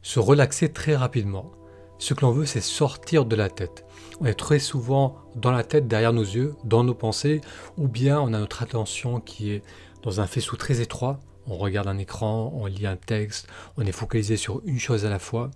se relaxer très rapidement. Ce que l'on veut, c'est sortir de la tête. On est très souvent dans la tête, derrière nos yeux, dans nos pensées, ou bien on a notre attention qui est dans un faisceau très étroit. On regarde un écran, on lit un texte, on est focalisé sur une chose à la fois.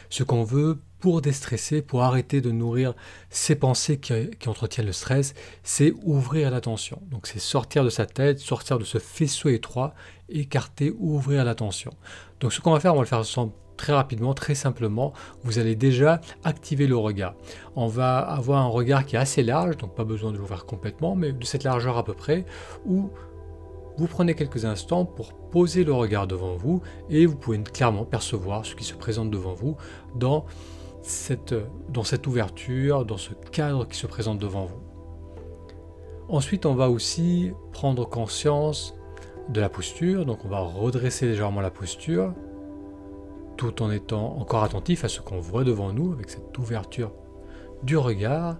Ce qu'on veut pour déstresser, pour arrêter de nourrir ces pensées qui entretiennent le stress, c'est ouvrir l'attention. Donc c'est sortir de sa tête, sortir de ce faisceau étroit, écarter, ouvrir l'attention. Donc ce qu'on va faire, on va le faire ensemble très rapidement, très simplement. Vous allez déjà activer le regard. On va avoir un regard qui est assez large, donc pas besoin de l'ouvrir complètement, mais de cette largeur à peu près, où vous prenez quelques instants pour poser le regard devant vous et vous pouvez clairement percevoir ce qui se présente devant vous dans cette ouverture, dans ce cadre qui se présente devant vous. Ensuite, on va aussi prendre conscience de la posture, donc on va redresser légèrement la posture, tout en étant encore attentif à ce qu'on voit devant nous, avec cette ouverture du regard,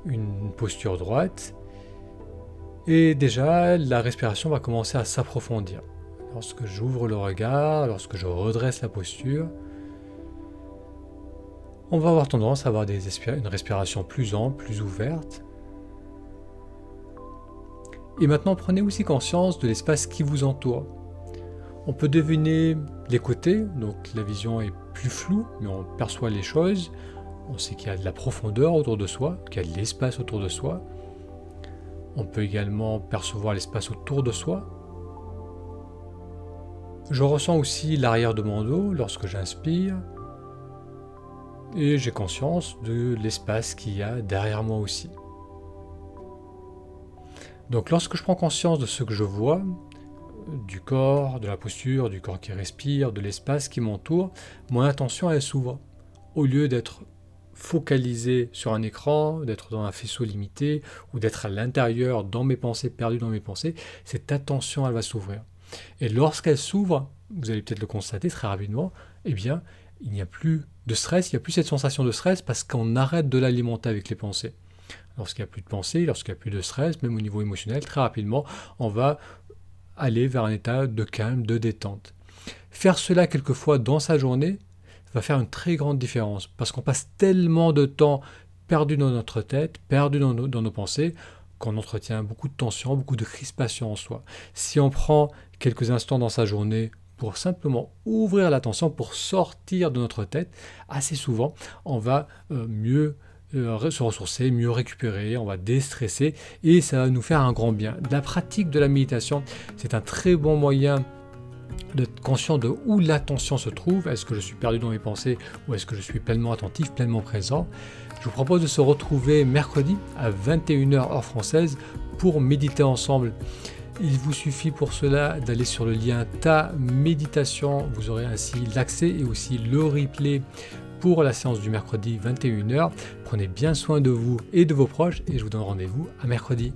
une posture droite. Et déjà, la respiration va commencer à s'approfondir. Lorsque j'ouvre le regard, lorsque je redresse la posture, on va avoir tendance à avoir une respiration plus ample, plus ouverte. Et maintenant, prenez aussi conscience de l'espace qui vous entoure. On peut deviner les côtés, donc la vision est plus floue, mais on perçoit les choses. On sait qu'il y a de la profondeur autour de soi, qu'il y a de l'espace autour de soi. On peut également percevoir l'espace autour de soi. Je ressens aussi l'arrière de mon dos lorsque j'inspire. Et j'ai conscience de l'espace qu'il y a derrière moi aussi. Donc lorsque je prends conscience de ce que je vois, du corps, de la posture, du corps qui respire, de l'espace qui m'entoure, mon attention elle s'ouvre. Au lieu d'être focalisé sur un écran, d'être dans un faisceau limité ou d'être à l'intérieur dans mes pensées, perdu dans mes pensées, cette attention elle va s'ouvrir. Et lorsqu'elle s'ouvre, vous allez peut-être le constater très rapidement, eh bien il n'y a plus de stress, il n'y a plus cette sensation de stress parce qu'on arrête de l'alimenter avec les pensées. Lorsqu'il n'y a plus de pensées, lorsqu'il n'y a plus de stress, même au niveau émotionnel, très rapidement, on va aller vers un état de calme, de détente. Faire cela quelquefois dans sa journée va faire une très grande différence parce qu'on passe tellement de temps perdu dans notre tête, perdu dans nos pensées, qu'on entretient beaucoup de tension, beaucoup de crispation en soi. Si on prend quelques instants dans sa journée pour simplement ouvrir l'attention, pour sortir de notre tête, assez souvent, on va mieux se ressourcer, mieux récupérer, on va déstresser et ça va nous faire un grand bien. La pratique de la méditation, c'est un très bon moyen d'être conscient de où l'attention se trouve. Est-ce que je suis perdu dans mes pensées ou est-ce que je suis pleinement attentif, pleinement présent? Je vous propose de se retrouver mercredi à 21h heure française pour méditer ensemble. Il vous suffit pour cela d'aller sur le lien Ta Méditation. Vous aurez ainsi l'accès et aussi le replay pour la séance du mercredi 21h. Prenez bien soin de vous et de vos proches et je vous donne rendez-vous à mercredi.